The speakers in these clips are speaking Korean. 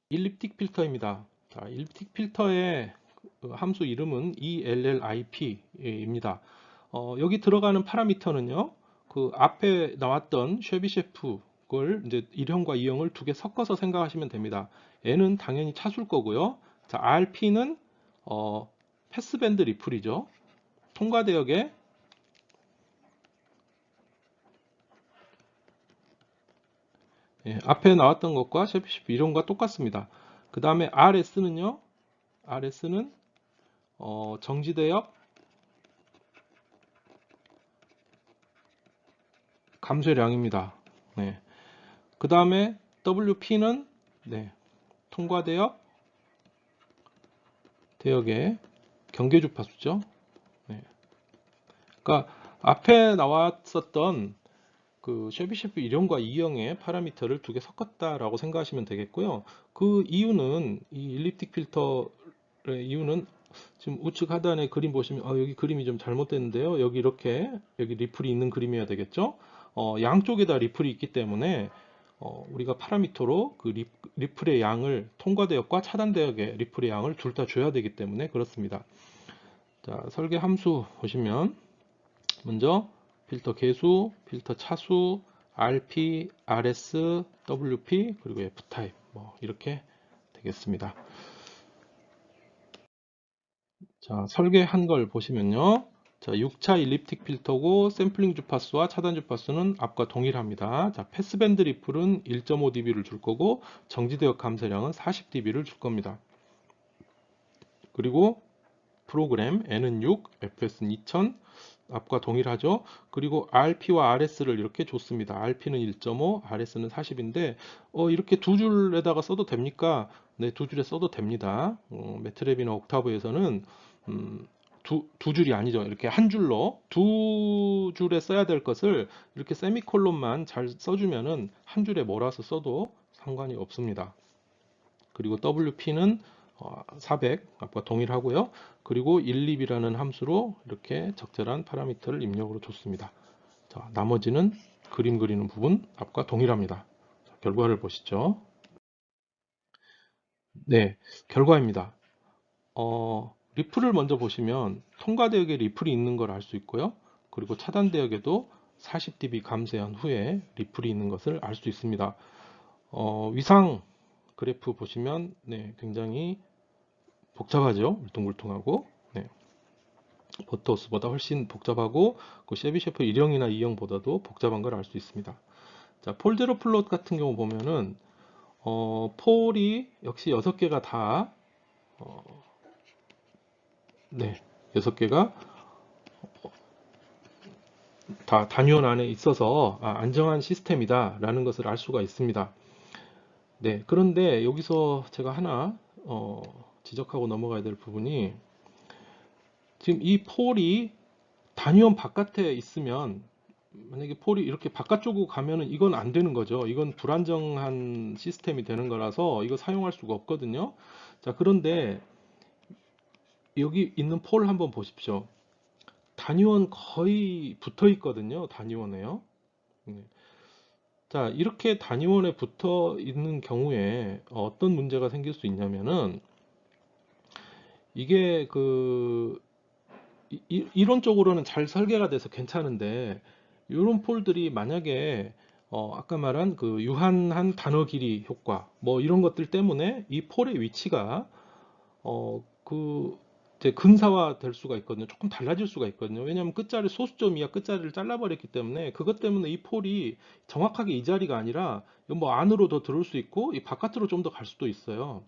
일립틱 필터입니다. 자, 일립틱 필터의 그 함수 이름은 ELLIP입니다. 여기 들어가는 파라미터는요, 그 앞에 나왔던 쉐비셰프 걸 이제 1형과 2형을 두 개 섞어서 생각하시면 됩니다. N은 당연히 차수일 거고요. 자, RP는 패스밴드 리플이죠. 통과대역의 앞에 나왔던 것과 쉐비셰프 1형과 똑같습니다. 그 다음에 RS는요, RS는 정지대역 감쇄량입니다. 네. 그 다음에 WP는 네, 통과대역 대역의 경계주파수죠. 네. 그러니까 앞에 나왔었던 그 쉐비셰프 1형과 2형의 파라미터를 두 개 섞었다라고 생각하시면 되겠고요. 그 이유는 이 일립틱 필터의 이유는 지금 우측 하단에 그림 보시면 여기 그림이 좀 잘못됐는데요. 여기 이렇게 여기 리플이 있는 그림이어야 되겠죠. 양쪽에다 리플이 있기 때문에 우리가 파라미터로 그 리플의 양을 통과대역과 차단대역의 리플의 양을 둘 다 줘야 되기 때문에 그렇습니다. 자, 설계 함수 보시면 먼저 필터 개수, 필터 차수, RP, RS, WP 그리고 F타입 뭐 이렇게 되겠습니다. 자, 설계한 걸 보시면요. 자, 6차 일립틱 필터고 샘플링 주파수와 차단 주파수는 앞과 동일합니다. 자, 패스밴드 리플은 1.5dB를 줄 거고 정지대역 감쇄량은 40dB를 줄 겁니다. 그리고 프로그램 N은 6, FS는 2000 앞과 동일하죠. 그리고 RP와 RS를 이렇게 줬습니다. RP는 1.5, RS는 40인데 이렇게 두 줄에다가 써도 됩니까? 네, 두 줄에 써도 됩니다. 매트랩이나 옥타브에서는 두 줄이 아니죠. 이렇게 한 줄로 두 줄에 써야 될 것을 이렇게 세미콜론만 잘 써주면은 한 줄에 몰아서 써도 상관이 없습니다. 그리고 WP는 400 앞과 동일하고요. 그리고 1립이라는 함수로 이렇게 적절한 파라미터를 입력으로 줬습니다. 자, 나머지는 그림 그리는 부분 앞과 동일합니다. 자, 결과를 보시죠. 네, 결과입니다. 리플을 먼저 보시면 통과대역에 리플이 있는 걸 알 수 있고요. 그리고 차단대역에도 40dB 감쇄한 후에 리플이 있는 것을 알 수 있습니다. 위상 그래프 보시면 네, 굉장히 복잡하죠. 울퉁불퉁하고 네, 버터스보다 훨씬 복잡하고 그 쉐비셰프 1형이나 2형보다도 복잡한 걸 알 수 있습니다. 자, 폴제로 플롯 같은 경우 보면은 폴이 역시 6개가 다 네, 6개가 다 단위원 안에 있어서 안정한 시스템이다 라는 것을 알 수가 있습니다. 네, 그런데 여기서 제가 하나 지적하고 넘어가야 될 부분이 지금 이 폴이 단위원 바깥에 있으면 만약에 폴이 이렇게 바깥쪽으로 가면은 이건 안 되는 거죠. 이건 불안정한 시스템이 되는 거라서 이거 사용할 수가 없거든요. 자, 그런데 여기 있는 폴 한번 보십시오. 단위원 거의 붙어 있거든요. 단위원에요. 네. 자, 이렇게 단위원에 붙어 있는 경우에 어떤 문제가 생길 수 있냐면은 이게 그 이론적으로는 잘 설계가 돼서 괜찮은데 이런 폴들이 만약에 아까 말한 그 유한한 단어 길이 효과 뭐 이런 것들 때문에 이 폴의 위치가 그 이제 근사화 될 수가 있거든요. 조금 달라질 수가 있거든요. 왜냐하면 끝자리 소수점 이하 끝자리를 잘라버렸기 때문에 그것 때문에 이 폴이 정확하게 이 자리가 아니라 뭐 안으로 더 들어올 수 있고 이 바깥으로 좀 더 갈 수도 있어요.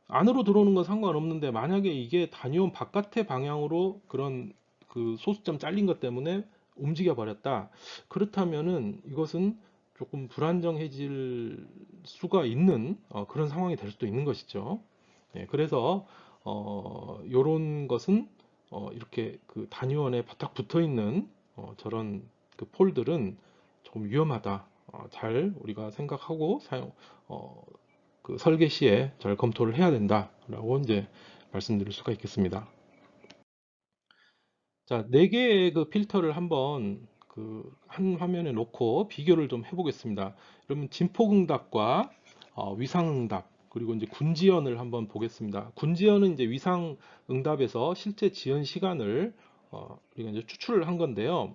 안으로 들어오는 건 상관없는데 만약에 이게 단위원 바깥의 방향으로 그런 그 소수점 잘린 것 때문에 움직여 버렸다. 그렇다면은 이것은 조금 불안정해질 수가 있는 그런 상황이 될 수도 있는 것이죠. 네, 그래서 요런 것은 이렇게 그 단위원에 바짝 붙어 있는 저런 그 폴들은 조금 위험하다. 잘 우리가 생각하고 어, 그 설계 시에 잘 검토를 해야 된다라고 이제 말씀드릴 수가 있겠습니다. 자, 네 개의 그 필터를 한번 그 한 화면에 놓고 비교를 좀 해보겠습니다. 그러면 진폭응답과 위상응답 그리고 이제 군지연을 한번 보겠습니다. 군지연은 이제 위상 응답에서 실제 지연 시간을 우리가 이제 추출을 한 건데요.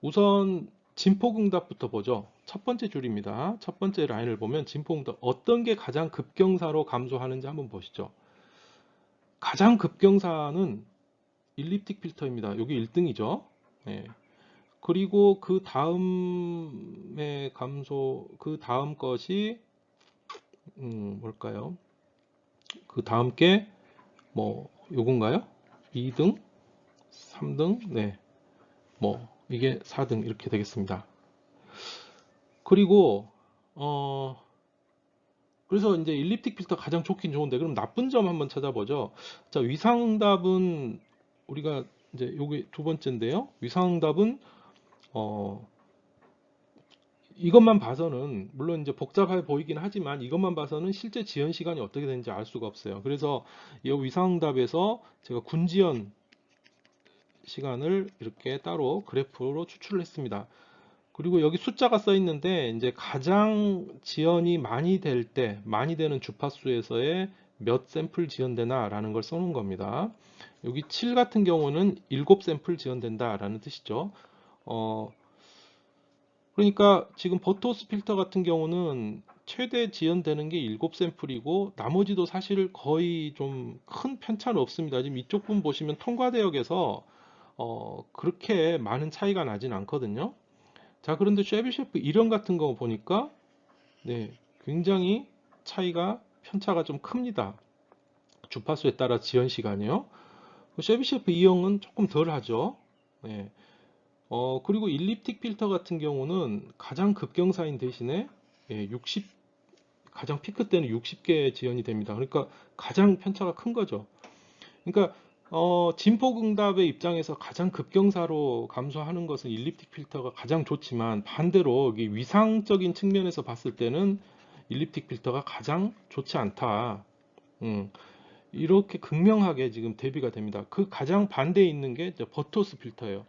우선 진폭응답부터 보죠. 첫 번째 줄입니다. 첫 번째 라인을 보면 진폭응답 어떤 게 가장 급경사로 감소하는지 한번 보시죠. 가장 급경사는 일립틱 필터입니다. 여기 1등이죠. 그리고 그 다음에 감소, 그 다음 것이 뭘까요? 그 다음 게 뭐 요건가요? 2등, 3등, 네, 뭐 이게 4등 이렇게 되겠습니다. 그리고 그래서 이제 일립틱 필터 가장 좋긴 좋은데 그럼 나쁜 점 한번 찾아보죠. 자, 위상응답은 우리가 이제 요게 두 번째인데요. 위상응답은 어 이것만 봐서는 물론 이제 복잡해 보이긴 하지만 이것만 봐서는 실제 지연 시간이 어떻게 되는지 알 수가 없어요. 그래서 이 위상응답에서 제가 군지연 시간을 이렇게 따로 그래프로 추출을 했습니다. 그리고 여기 숫자가 써 있는데 이제 가장 지연이 많이 될 때, 많이 되는 주파수에서의 몇 샘플 지연되나 라는 걸 써놓은 겁니다. 여기 7 같은 경우는 7샘플 지연된다 라는 뜻이죠. 그러니까 지금 버토스 필터 같은 경우는 최대 지연되는 게 7샘플이고 나머지도 사실 거의 좀 큰 편차는 없습니다. 지금 이쪽 분 보시면 통과대역에서 그렇게 많은 차이가 나진 않거든요. 자, 그런데 쉐비셰프 1형 같은 거 보니까 네, 굉장히 차이가 편차가 좀 큽니다. 주파수에 따라 지연 시간이요. 쉐비셰프 2형은 조금 덜 하죠. 네. 그리고 일립틱 필터 같은 경우는 가장 급경사인 대신에 60, 가장 피크 때는 60개 지연이 됩니다. 그러니까 가장 편차가 큰 거죠. 그러니까 진폭응답의 입장에서 가장 급경사로 감소하는 것은 일립틱 필터가 가장 좋지만 반대로 여기 위상적인 측면에서 봤을 때는 일립틱 필터가 가장 좋지 않다. 이렇게 극명하게 지금 대비가 됩니다. 그 가장 반대에 있는 게 이제 버토스 필터예요.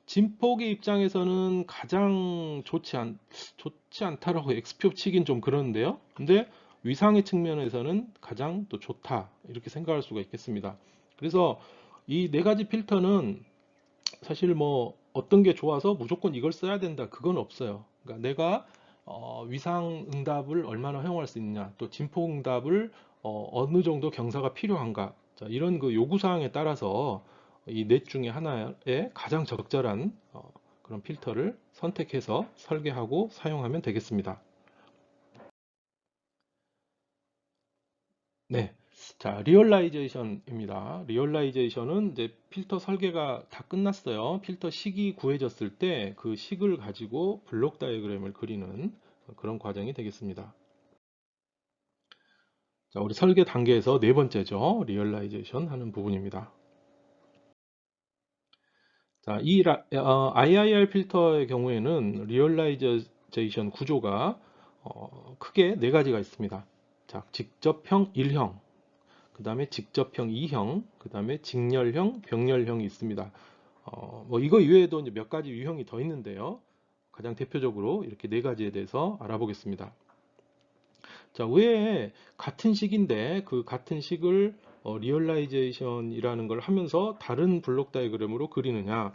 진폭의 입장에서는 가장 좋지 않다라고 X표 치긴 좀 그러는데요. 근데 위상의 측면에서는 가장 또 좋다. 이렇게 생각할 수가 있겠습니다. 그래서 이 네 가지 필터는 사실 뭐 어떤 게 좋아서 무조건 이걸 써야 된다. 그건 없어요. 그러니까 내가 위상 응답을 얼마나 허용할 수 있느냐, 또 진폭 응답을 어느 정도 경사가 필요한가, 자, 이런 그 요구 사항에 따라서 이 넷 중에 하나에 가장 적절한 그런 필터를 선택해서 설계하고 사용하면 되겠습니다. 네. 자, 리얼라이제이션입니다. 리얼라이제이션은 이제 필터 설계가 다 끝났어요. 필터 식이 구해졌을 때 그 식을 가지고 블록 다이어그램을 그리는 그런 과정이 되겠습니다. 자, 우리 설계 단계에서 네 번째죠. 리얼라이제이션 하는 부분입니다. 자, IIR 필터의 경우에는 리얼라이제이션 구조가 크게 네 가지가 있습니다. 자, 직접형 1형, 그 다음에 직접형 2형, 그 다음에 직렬형, 병렬형이 있습니다. 뭐 이거 이외에도 이제 몇 가지 유형이 더 있는데요. 가장 대표적으로 이렇게 네 가지에 대해서 알아보겠습니다. 자, 왜 같은 식인데 그 같은 식을 리얼라이제이션이라는 걸 하면서 다른 블록 다이어그램으로 그리느냐?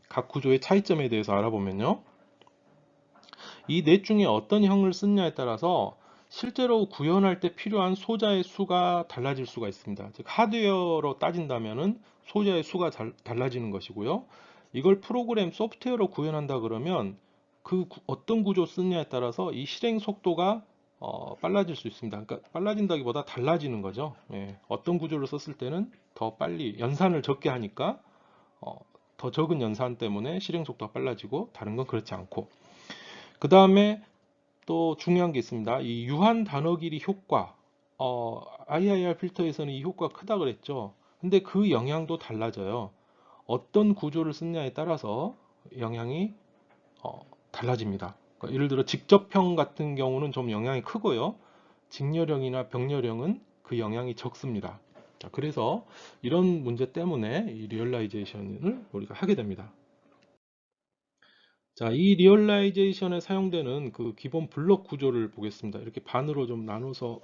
각 구조의 차이점에 대해서 알아보면요. 이 넷 중에 어떤 형을 쓰느냐에 따라서 실제로 구현할 때 필요한 소자의 수가 달라질 수가 있습니다. 즉 하드웨어로 따진다면은 소자의 수가 달라지는 것이고요. 이걸 프로그램 소프트웨어로 구현한다 그러면 그 어떤 구조 쓰느냐에 따라서 이 실행 속도가 빨라질 수 있습니다. 그러니까 빨라진다기보다 달라지는 거죠. 어떤 구조를 썼을 때는 더 빨리 연산을 적게 하니까 어, 더 적은 연산 때문에 실행 속도가 빨라지고 다른 건 그렇지 않고, 그 다음에 또 중요한 게 있습니다. 이 유한 단어 길이 효과, IIR 필터에서는 이 효과가 크다 그랬죠. 근데 그 영향도 달라져요. 어떤 구조를 쓰느냐에 따라서 영향이 달라집니다. 그러니까 예를 들어 직접형 같은 경우는 좀 영향이 크고요. 직렬형이나 병렬형은 그 영향이 적습니다. 자, 그래서 이런 문제 때문에 이 리얼라이제이션을 우리가 하게 됩니다. 자, 이 리얼라이제이션에 사용되는 그 기본 블록 구조를 보겠습니다. 이렇게 반으로 좀 나눠서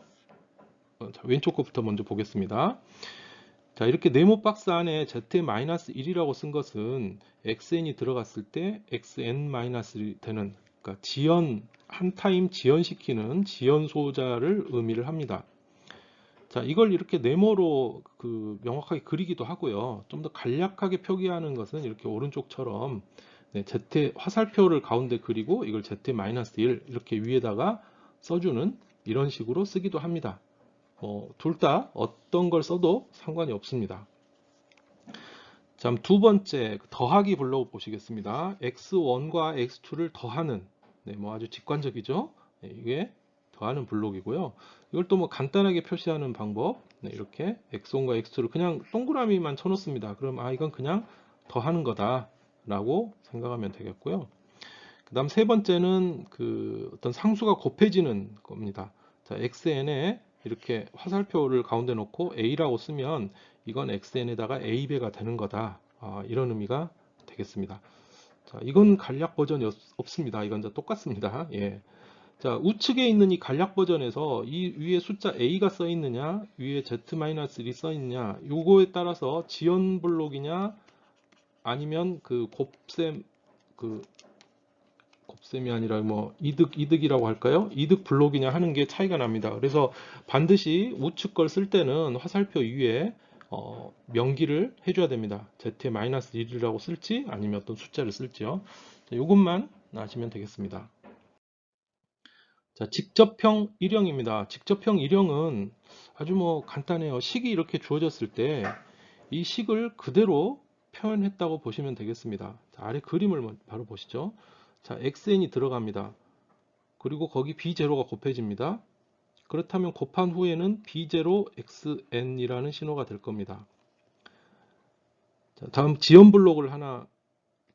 자, 왼쪽 것부터 먼저 보겠습니다. 자, 이렇게 네모 박스 안에 z-1이라고 쓴 것은 xn이 들어갔을 때 xn-1이 되는, 그러니까 지연, 한 타임 지연시키는 지연소자를 의미를 합니다. 자, 이걸 이렇게 네모로 명확하게 그리기도 하고요. 좀 더 간략하게 표기하는 것은 이렇게 오른쪽처럼 네, Z 화살표를 가운데 그리고 이걸 Z-1 이렇게 위에다가 써주는 이런 식으로 쓰기도 합니다. 둘 다 어떤 걸 써도 상관이 없습니다. 자, 두 번째 더하기 블록 보시겠습니다. x1과 x2를 더하는, 네, 뭐 아주 직관적이죠. 네, 이게 더하는 블록이고요. 이걸 또 뭐 간단하게 표시하는 방법, 네, 이렇게 x1과 x2를 그냥 동그라미만 쳐놓습니다. 그럼 이건 그냥 더하는 거다라고 생각하면 되겠고요. 그 다음 세 번째는 어떤 상수가 곱해지는 겁니다. 자, xn에 이렇게 화살표를 가운데 놓고 a라고 쓰면 이건 xn에다가 a배가 되는 거다. 이런 의미가 되겠습니다. 자, 이건 간략 버전이 없습니다. 이건 똑같습니다. 예. 자, 우측에 있는 이 간략 버전에서 이 위에 숫자 a가 써 있느냐, 위에 z-1이 써 있느냐, 요거에 따라서 지연 블록이냐, 아니면 곱셈이 아니라 뭐 이득이라고 할까요? 이득 블록이냐 하는 게 차이가 납니다. 그래서 반드시 우측 걸 쓸 때는 화살표 위에 명기를 해줘야 됩니다. z-1이라고 쓸지 아니면 어떤 숫자를 쓸지요. 이것만 아시면 되겠습니다. 자, 직접형 일형입니다. 직접형 일형은 아주 뭐 간단해요. 식이 이렇게 주어졌을 때 이 식을 그대로 표현했다고 보시면 되겠습니다. 자, 아래 그림을 바로 보시죠. 자, xn이 들어갑니다. 그리고 거기 b0가 곱해집니다. 그렇다면 곱한 후에는 b0 xn이라는 신호가 될 겁니다. 자, 다음 지연 블록을 하나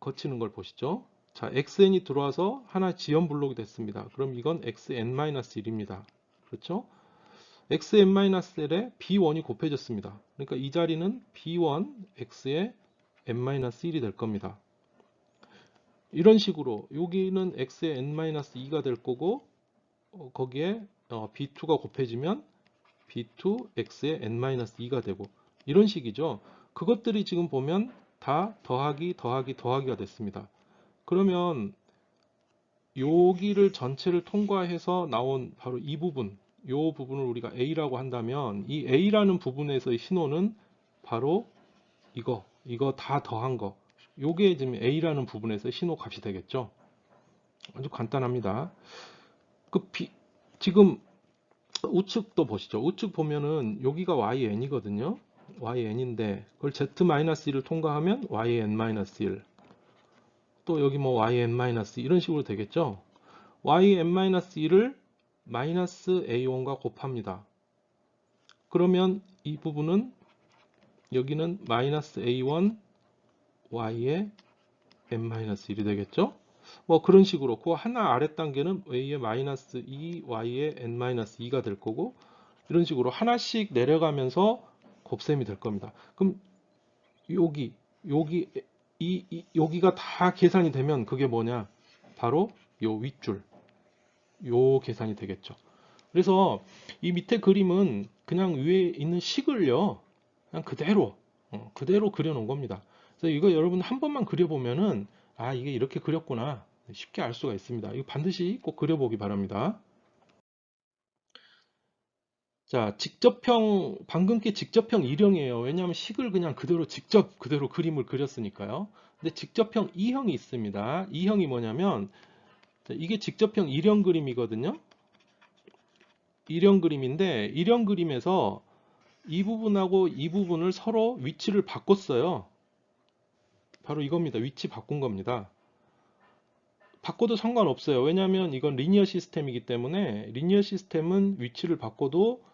거치는 걸 보시죠. 자, xn이 들어와서 하나 지연 블록이 됐습니다. 그럼 이건 xn-1입니다. 그렇죠? xn-1에 b1이 곱해졌습니다. 그러니까 이 자리는 b1 x의 n-1이 될 겁니다. 이런 식으로 여기는 x의 n-2가 될 거고 거기에 b2가 곱해지면 b2 x의 n-2가 되고 이런 식이죠. 그것들이 지금 보면 다 더하기가 됐습니다. 그러면 여기를 전체를 통과해서 나온 바로 이 부분, 이 부분을 우리가 A라고 한다면 이 A라는 부분에서의 신호는 바로 이거 다 더한 거. 요게 지금 A라는 부분에서 신호 값이 되겠죠. 아주 간단합니다. 지금 우측도 보시죠. 우측 보면은 여기가yn이거든요. yn인데 그걸 z-1을 통과하면 yn-1. 또 여기 뭐 yn- 이런 식으로 되겠죠. yn-1을 마이너스 a1과 곱합니다. 그러면 이 부분은 여기는 마이너스 a1 y의 n-1이 되겠죠. 뭐 그런 식으로 그 하나 아래 단계는 a의 마이너스 2 y의 n-2가 될 거고 이런 식으로 하나씩 내려가면서 곱셈이 될 겁니다. 그럼 여기 여기가 다 계산이 되면 그게 뭐냐? 바로 요 윗줄 요 계산이 되겠죠. 그래서 이 밑에 그림은 그냥 위에 있는 식을요 그냥 그대로 그려놓은 겁니다. 그래서 이거 여러분 한 번만 그려보면은 이게 이렇게 그렸구나 쉽게 알 수가 있습니다. 이거 반드시 꼭 그려보기 바랍니다. 자, 방금 게 직접형 일형이에요. 왜냐하면 식을 그냥 그대로 그림을 그렸으니까요. 근데 직접형 이형이 있습니다. 이형이 뭐냐면 이게 직접형 일형 그림이거든요. 일형 그림인데 일형 그림에서 이 부분하고 이 부분을 서로 위치를 바꿨어요. 바로 이겁니다. 위치 바꾼 겁니다. 바꿔도 상관없어요. 왜냐하면 이건 리니어 시스템이기 때문에 리니어 시스템은 위치를 바꿔도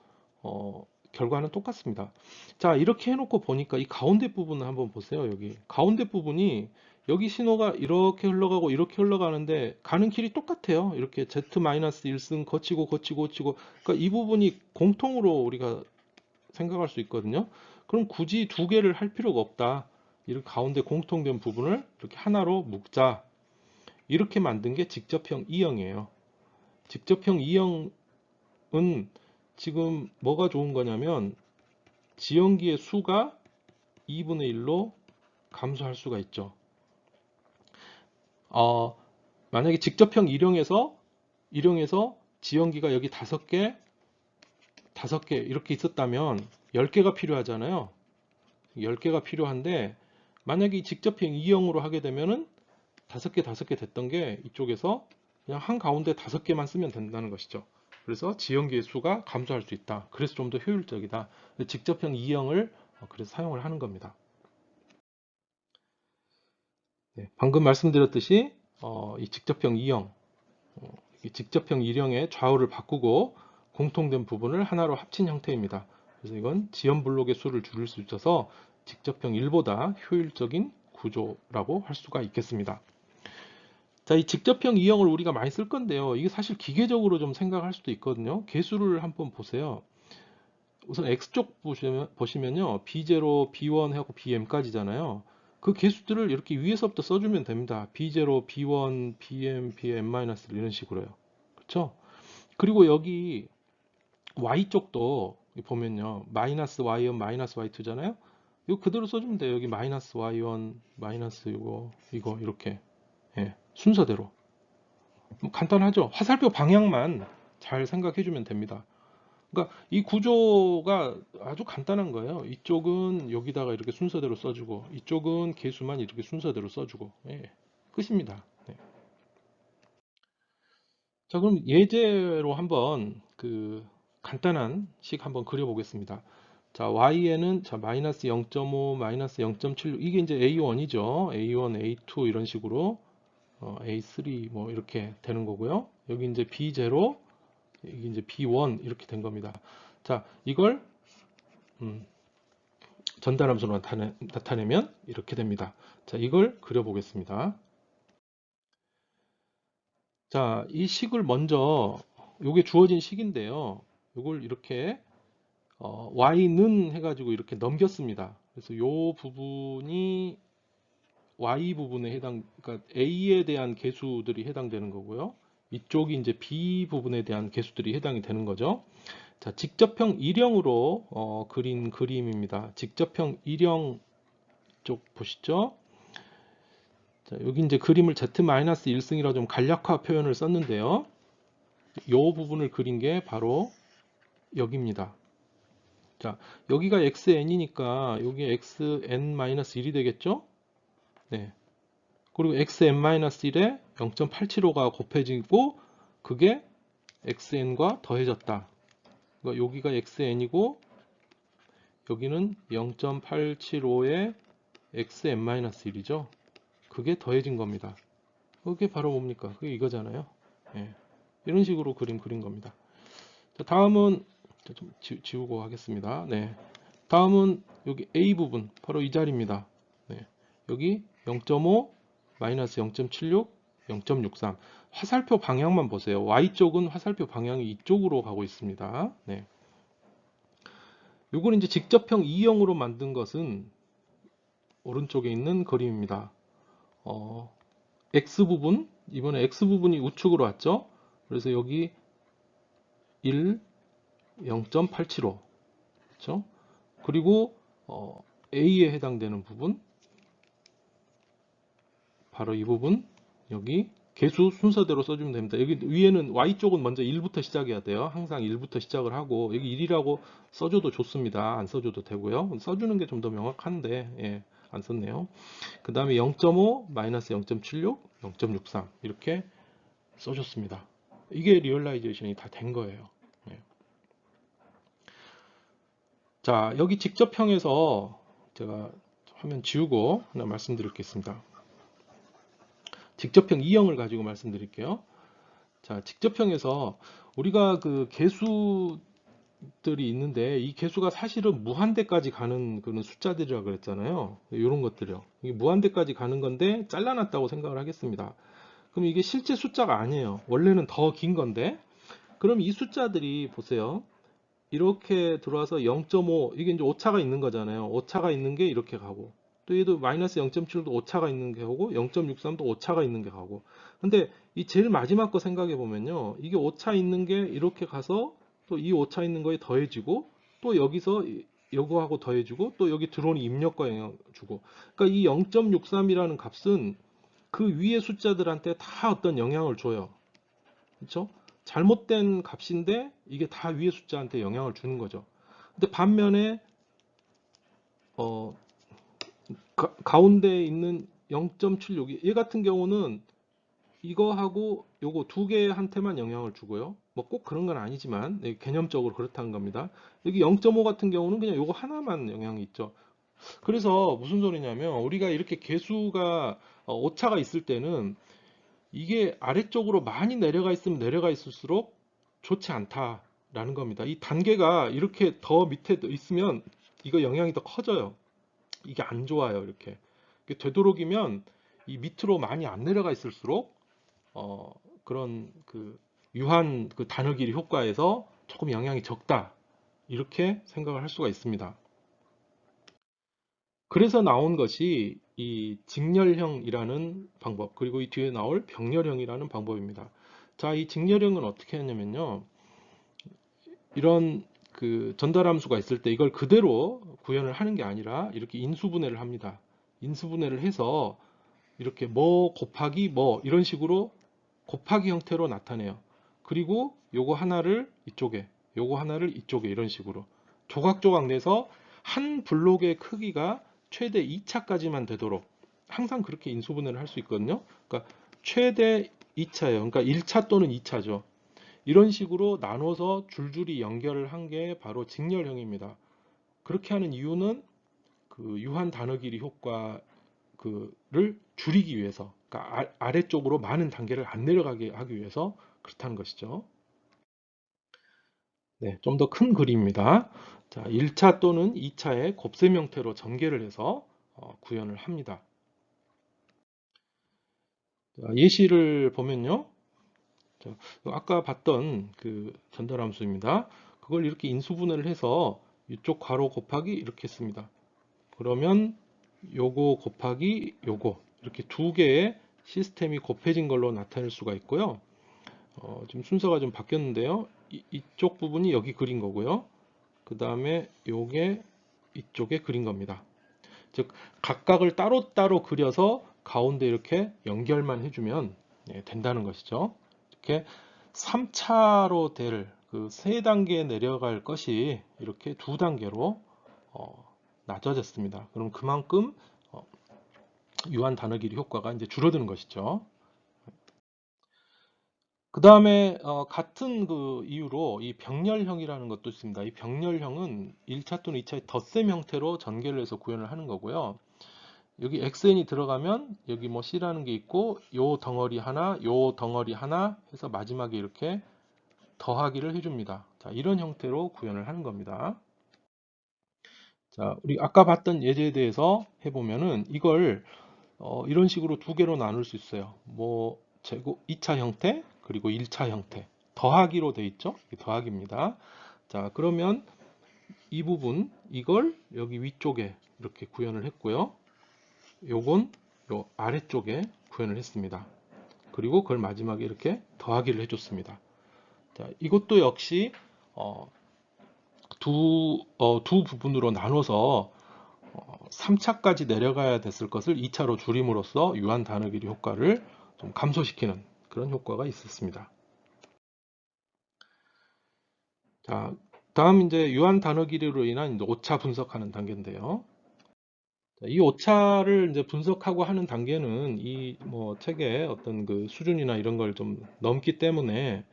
결과는 똑같습니다. 자, 이렇게 해놓고 보니까 이 가운데 부분을 한번 보세요. 여기 가운데 부분이 여기 신호가 이렇게 흘러가고 이렇게 흘러가는데 가는 길이 똑같아요. 이렇게 Z-1승 거치고 그러니까 이 부분이 공통으로 우리가 생각할 수 있거든요. 그럼 굳이 두 개를 할 필요가 없다. 이렇게 가운데 공통된 부분을 이렇게 하나로 묶자. 이렇게 만든 게 직접형 이형이에요. 직접형 이형은 지금 뭐가 좋은 거냐면 지연기의 수가 2분의 1로 감소할 수가 있죠. 만약에 직접형 일형에서 지연기가 여기 5개 이렇게 있었다면 10개가 필요하잖아요. 10개가 필요한데 만약에 직접형 이형으로 하게 되면은 5개 됐던 게 이쪽에서 그냥 한 가운데 5개만 쓰면 된다는 것이죠. 그래서 지연기의 수가 감소할 수 있다. 그래서 좀 더 효율적이다. 직접형 이형을 그래서 사용을 하는 겁니다. 네, 방금 말씀드렸듯이 이 직접형 이형, 이 직접형 일형의 좌우를 바꾸고 공통된 부분을 하나로 합친 형태입니다. 그래서 이건 지연 블록의 수를 줄일 수 있어서 직접형 1보다 효율적인 구조라고 할 수가 있겠습니다. 자, 이 직접형 이형을 우리가 많이 쓸 건데요. 이게 사실 기계적으로 좀 생각할 수도 있거든요. 개수를 한번 보세요. 우선 X쪽 보시면요. B0, B1 하고 BM까지잖아요. 그 개수들을 이렇게 위에서부터 써주면 됩니다. B0, B1, BM, BM- 이런 식으로요. 그렇죠? 그리고 여기 Y쪽도 보면요. 마이너스 Y1, 마이너스 Y2잖아요. 이거 그대로 써주면 돼요. 여기 마이너스 Y1, 마이너스 이거 이렇게. 예, 순서대로. 뭐 간단하죠. 화살표 방향만 잘 생각해주면 됩니다. 그러니까 이 구조가 아주 간단한 거예요. 이쪽은 여기다가 이렇게 순서대로 써주고 이쪽은 개수만 이렇게 순서대로 써주고 예, 끝입니다. 네. 자, 그럼 예제로 한번 그 간단한 식 한번 그려보겠습니다. 자, y에는 자 마이너스 0.5, 마이너스 0.76 이게 이제 a1이죠. a1, a2 이런 식으로 a3 뭐 이렇게 되는 거고요. 여기 이제 b0, 이게 이제 b1 이렇게 된 겁니다. 자, 이걸 전달함수로 나타내면 이렇게 됩니다. 자, 이걸 그려보겠습니다. 자, 이 식을 먼저 요게 주어진 식인데요. 요걸 이렇게 y는 해가지고 이렇게 넘겼습니다. 그래서 요 부분이 y 부분에 그러니까 a에 대한 개수들이 해당되는 거고요. 이쪽이 이제 b 부분에 대한 개수들이 해당이 되는 거죠. 자, 직접형 일형으로 그린 그림입니다. 직접형 일형 쪽 보시죠. 자, 여기 이제 그림을 Z-1승이라 좀 간략화 표현을 썼는데요. 이 부분을 그린 게 바로 여기입니다. 자, 여기가 xn이니까 여기 xn-1이 되겠죠? 네. 그리고 xn-1에 0.875가 곱해지고 그게 xn과 더해졌다. 그러니까 여기가 xn이고 여기는 0.875의 xn-1이죠. 그게 더해진 겁니다. 그게 바로 뭡니까? 그게 이거잖아요. 예. 이런 식으로 그린 겁니다. 자, 다음은 좀 지우고 하겠습니다. 네. 다음은 여기 A 부분 바로 이 자리입니다. 네. 여기 0.5, 마이너스 0.76, 0.63 화살표 방향만 보세요. Y쪽은 화살표 방향이 이쪽으로 가고 있습니다. 네. 요거는 이제 직접형 2형으로 만든 것은 오른쪽에 있는 그림입니다. X 부분, 이번에 X 부분이 우측으로 왔죠. 그래서 여기 1, 0.875 그렇죠? 그리고 A에 해당되는 부분 바로 이 부분 여기 개수 순서대로 써주면 됩니다. 여기 위에는 Y쪽은 먼저 1부터 시작해야 돼요. 항상 1부터 시작을 하고 여기 1이라고 써줘도 좋습니다. 안 써줘도 되고요. 써주는 게 좀 더 명확한데 예, 안 썼네요. 그 다음에 0.5, 마이너스 0.76, 0.63 이렇게 써줬습니다. 이게 리얼라이제이션이 다 된 거예요. 예. 자, 여기 직접형에서 제가 화면 지우고 하나 말씀드리겠습니다. 직접형 2형을 가지고 말씀드릴게요. 자, 직접형에서 우리가 그 개수들이 있는데 이 개수가 사실은 무한대까지 가는 그런 숫자들이라 그랬잖아요. 이런 것들이요. 이게 무한대까지 가는 건데 잘라놨다고 생각을 하겠습니다. 그럼 이게 실제 숫자가 아니에요. 원래는 더 긴 건데. 그럼 이 숫자들이 보세요. 이렇게 들어와서 0.5 이게 이제 오차가 있는 거잖아요. 오차가 있는 게 이렇게 가고 또 얘도 마이너스 0.7도 오차가 있는 게 가고 0.63도 오차가 있는 게 가고. 근데 이 제일 마지막 거 생각해 보면요. 이게 오차 있는 게 이렇게 가서 또 이 오차 있는 거에 더해지고 또 여기서 요거하고 더해주고 또 여기 들어오는 입력과 영향 주고. 그러니까 이 0.63이라는 값은 그 위의 숫자들한테 다 어떤 영향을 줘요. 그렇죠? 잘못된 값인데 이게 다 위의 숫자한테 영향을 주는 거죠. 근데 반면에 어, 가운데 있는 0.76, 얘 같은 경우는 이거하고 요거 두 개한테만 영향을 주고요. 뭐 꼭 그런 건 아니지만 개념적으로 그렇다는 겁니다. 여기 0.5 같은 경우는 그냥 요거 하나만 영향이 있죠. 그래서 무슨 소리냐면 우리가 이렇게 개수가 오차가 있을 때는 이게 아래쪽으로 많이 내려가 있으면 내려가 있을수록 좋지 않다라는 겁니다. 이 단계가 이렇게 더 밑에 있으면 이거 영향이 더 커져요. 이게 안 좋아요. 이렇게 되도록이면 이 밑으로 많이 안 내려가 있을수록 그런 그 유한 그 단어 길이 효과에서 조금 영향이 적다. 이렇게 생각을 할 수가 있습니다. 그래서 나온 것이 이 직렬형이라는 방법, 그리고 이 뒤에 나올 병렬형이라는 방법입니다. 자, 이 직렬형은 어떻게 하냐면요. 이런 그 전달함수가 있을 때 이걸 그대로 구현을 하는 게 아니라 이렇게 인수분해를 합니다. 인수분해를 해서 이렇게 뭐 곱하기 뭐 이런 식으로 곱하기 형태로 나타내요. 그리고 요거 하나를 이쪽에, 요거 하나를 이쪽에 이런 식으로 조각조각 내서 한 블록의 크기가 최대 2차까지만 되도록 항상 그렇게 인수분해를 할 수 있거든요. 그러니까 최대 2차예요. 그러니까 1차 또는 2차죠. 이런 식으로 나눠서 줄줄이 연결을 한 게 바로 직렬형입니다. 그렇게 하는 이유는 그 유한 단어 길이 효과 그를 줄이기 위해서, 그러니까 아래쪽으로 많은 단계를 안 내려가게 하기 위해서 그렇다는 것이죠. 네, 좀 더 큰 그림입니다. 자, 1차 또는 2차의 곱셈 형태로 전개를 해서 구현을 합니다. 자, 예시를 보면요. 자, 아까 봤던 그 전달함수입니다. 그걸 이렇게 인수분해를 해서 이쪽 괄호 곱하기 이렇게 했습니다. 그러면 요거 곱하기 요거 이렇게 두 개의 시스템이 곱해진 걸로 나타낼 수가 있고요. 지금 순서가 좀 바뀌었는데요. 이쪽 부분이 여기 그린 거고요. 그 다음에 요게 이쪽에 그린 겁니다. 즉 각각을 따로따로 그려서 가운데 이렇게 연결만 해주면 된다는 것이죠. 이렇게 3차로 될 그 세 단계 내려갈 것이 이렇게 두 단계로 낮아졌습니다. 그럼 그만큼 어, 유한 단어 길이 효과가 이제 줄어드는 것이죠. 그 다음에 같은 그 이유로 이 병렬형이라는 것도 있습니다. 이 병렬형은 1차 또는 2차의 덧셈 형태로 전개를 해서 구현을 하는 거고요. 여기 xn이 들어가면 여기 뭐 c라는 게 있고 요 덩어리 하나, 요 덩어리 하나 해서 마지막에 이렇게 더하기를 해줍니다. 자, 이런 형태로 구현을 하는 겁니다. 자, 우리 아까 봤던 예제에 대해서 해보면은 이걸 이런 식으로 두 개로 나눌 수 있어요. 뭐 제곱 2차 형태 그리고 1차 형태 더하기로 돼 있죠. 이게 더하기입니다. 자, 그러면 이 부분 이걸 여기 위쪽에 이렇게 구현을 했고요. 요건 요 아래쪽에 구현을 했습니다. 그리고 그걸 마지막에 이렇게 더하기를 해줬습니다. 자, 이것도 역시 두 부분으로 나눠서 3차까지 내려가야 됐을 것을 2차로 줄임으로써 유한 단어 길이 효과를 좀 감소시키는 그런 효과가 있었습니다. 자, 다음 이제 유한 단어 길이로 인한 이제 오차 분석하는 단계인데요. 자, 이 오차를 이제 분석하고 하는 단계는 이 뭐 책의 어떤 그 수준이나 이런 걸 좀 넘기 때문에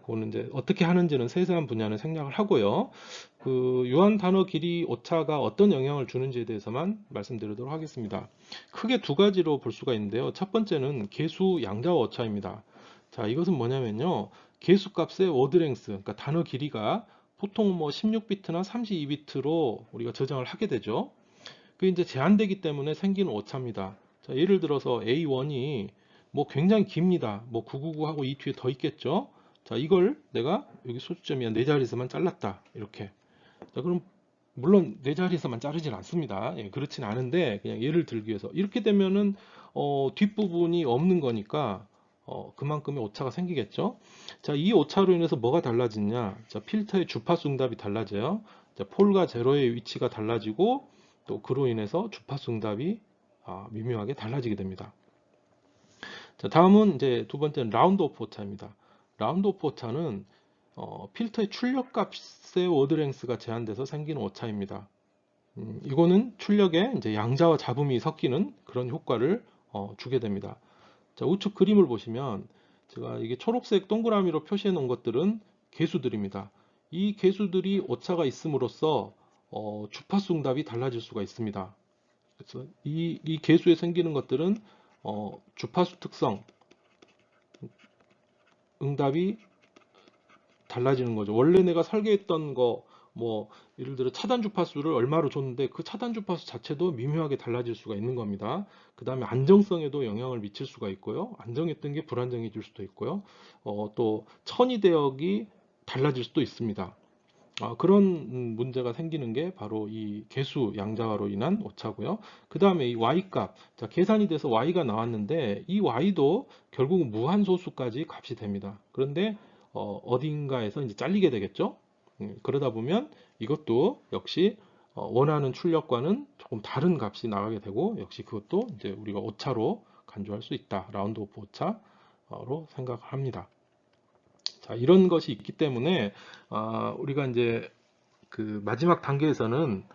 그거는 이제 어떻게 하는지는 세세한 분야는 생략을 하고요. 그 유한 단어 길이 오차가 어떤 영향을 주는지에 대해서만 말씀드리도록 하겠습니다. 크게 두 가지로 볼 수가 있는데요. 첫 번째는 개수 양자와 오차입니다. 자, 이것은 뭐냐면요. 개수 값의 워드랭스, 그러니까 단어 길이가 보통 뭐 16비트나 32비트로 우리가 저장을 하게 되죠. 그게 이제 제한되기 때문에 생기는 오차입니다. 자, 예를 들어서 A1이 뭐 굉장히 깁니다. 뭐 999하고 이 뒤에 더 있겠죠. 자, 이걸 내가 여기 소수점이 한 네 자리에서만 잘랐다. 이렇게. 자, 그럼 물론 내 자리에서만 자르진 않습니다. 예, 그렇진 않은데 그냥 예를 들기 위해서 이렇게 되면은 뒷부분이 없는 거니까 그만큼의 오차가 생기겠죠. 자, 이 오차로 인해서 뭐가 달라지냐? 자, 필터의 주파수 응답이 달라져요. 자, 폴과 제로의 위치가 달라지고 또 그로 인해서 주파수 응답이 미묘하게 달라지게 됩니다. 자, 다음은 이제 두 번째는 라운드 오프 오차입니다. 라운드 오프 오차는 필터의 출력값의 워드랭스가 제한돼서 생기는 오차입니다. 이거는 출력에 이제 양자와 잡음이 섞이는 그런 효과를 주게 됩니다. 자, 우측 그림을 보시면 제가 이게 초록색 동그라미로 표시해 놓은 것들은 개수들입니다. 이 개수들이 오차가 있음으로써 주파수 응답이 달라질 수가 있습니다. 그래서 이 개수에 생기는 것들은 주파수 특성, 응답이 달라지는 거죠. 원래 내가 설계했던 거, 뭐, 예를 들어 차단 주파수를 얼마로 줬는데 그 차단 주파수 자체도 미묘하게 달라질 수가 있는 겁니다. 그 다음에 안정성에도 영향을 미칠 수가 있고요. 안정했던 게 불안정해질 수도 있고요. 또 천이 대역이 달라질 수도 있습니다. 그런 문제가 생기는 게 바로 이 개수 양자화로 인한 오차고요. 그 다음에 이 y값, 자, 계산이 돼서 y가 나왔는데 이 y도 결국은 무한소수까지 값이 됩니다. 그런데 어딘가에서 이제 잘리게 되겠죠. 그러다 보면 이것도 역시 원하는 출력과는 조금 다른 값이 나가게 되고 역시 그것도 이제 우리가 오차로 간주할 수 있다. 라운드 오프 오차로 생각을 합니다. 자, 이런 것이 있기 때문에 우리가 이제 그 마지막 단계에서는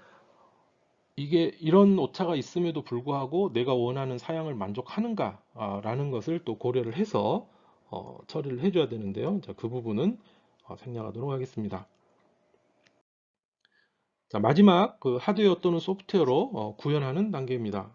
이게 이런 오차가 있음에도 불구하고 내가 원하는 사양을 만족하는가라는 것을 또 고려를 해서 처리를 해줘야 되는데요. 자, 그 부분은 생략하도록 하겠습니다. 자, 마지막 그 하드웨어 또는 소프트웨어로 구현하는 단계입니다.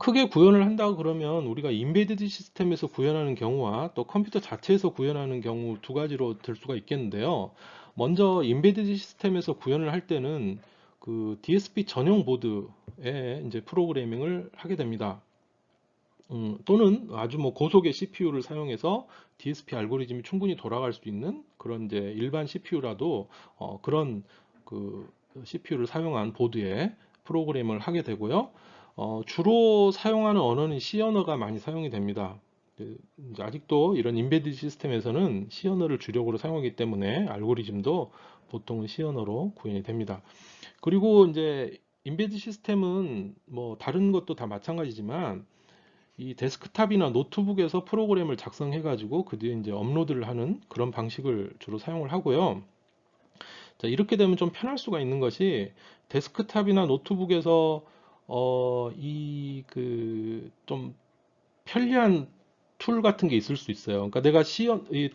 크게 구현을 한다고 그러면 우리가 인베디드 시스템에서 구현하는 경우와 또 컴퓨터 자체에서 구현하는 경우 두 가지로 될 수가 있겠는데요. 먼저 인베디드 시스템에서 구현을 할 때는 그 DSP 전용 보드에 이제 프로그래밍을 하게 됩니다. 또는 아주 뭐 고속의 CPU를 사용해서 DSP 알고리즘이 충분히 돌아갈 수 있는 그런 이제 일반 CPU라도 그런 그 CPU를 사용한 보드에 프로그램을 하게 되고요. 주로 사용하는 언어는 C 언어가 많이 사용이 됩니다. 이제 아직도 이런 인베디드 시스템에서는 C 언어를 주력으로 사용하기 때문에 알고리즘도 보통은 C 언어로 구현이 됩니다. 그리고 이제 인베디드 시스템은 뭐 다른 것도 다 마찬가지지만 이 데스크탑이나 노트북에서 프로그램을 작성해 가지고 그 뒤에 이제 업로드를 하는 그런 방식을 주로 사용을 하고요. 자, 이렇게 되면 좀 편할 수가 있는 것이 데스크탑이나 노트북에서 이 그 좀 편리한 툴 같은 게 있을 수 있어요. 그러니까 내가 이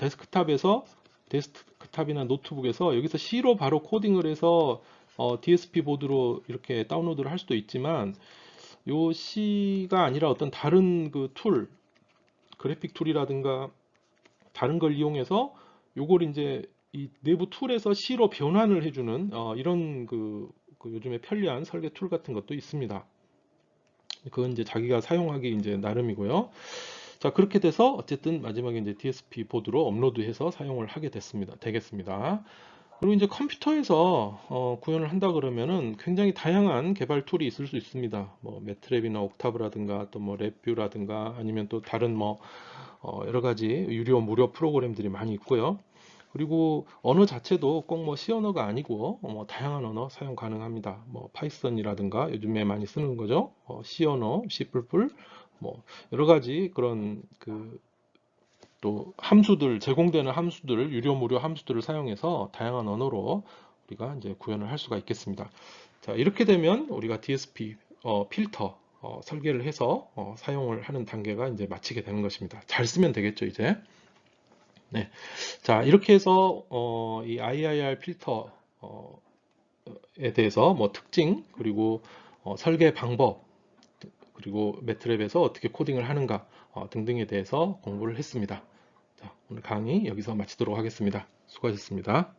데스크탑이나 노트북에서 여기서 C로 바로 코딩을 해서 DSP 보드로 이렇게 다운로드를 할 수도 있지만 요 C가 아니라 어떤 다른 그 툴, 그래픽 툴이라든가 다른 걸 이용해서 요걸 이제 이 내부 툴에서 C로 변환을 해주는 이런 그 요즘에 편리한 설계 툴 같은 것도 있습니다. 그건 이제 자기가 사용하기 이제 나름이고요. 자, 그렇게 돼서 어쨌든 마지막에 이제 DSP 보드로 업로드해서 사용을 하게 되겠습니다. 그리고 이제 컴퓨터에서 구현을 한다 그러면은 굉장히 다양한 개발 툴이 있을 수 있습니다. 뭐 매트랩이나 옥타브라든가 또 뭐 랩뷰라든가 아니면 또 다른 뭐 여러 가지 유료 무료 프로그램들이 많이 있고요. 그리고 언어 자체도 꼭 뭐 C 언어가 아니고 뭐 다양한 언어 사용 가능합니다. 뭐 파이썬이라든가 요즘에 많이 쓰는 거죠. C 언어, C++, 뭐 여러 가지 그런 그 또 함수들 제공되는 함수들 유료 무료 함수들을 사용해서 다양한 언어로 우리가 이제 구현을 할 수가 있겠습니다. 자, 이렇게 되면 우리가 DSP 필터 설계를 해서 사용을 하는 단계가 이제 마치게 되는 것입니다. 잘 쓰면 되겠죠, 이제. 네. 자, 이렇게 해서 이 IIR 필터에 대해서 뭐 특징 그리고 설계 방법 그리고 매트랩에서 어떻게 코딩을 하는가 등등에 대해서 공부를 했습니다. 자, 오늘 강의 여기서 마치도록 하겠습니다. 수고하셨습니다.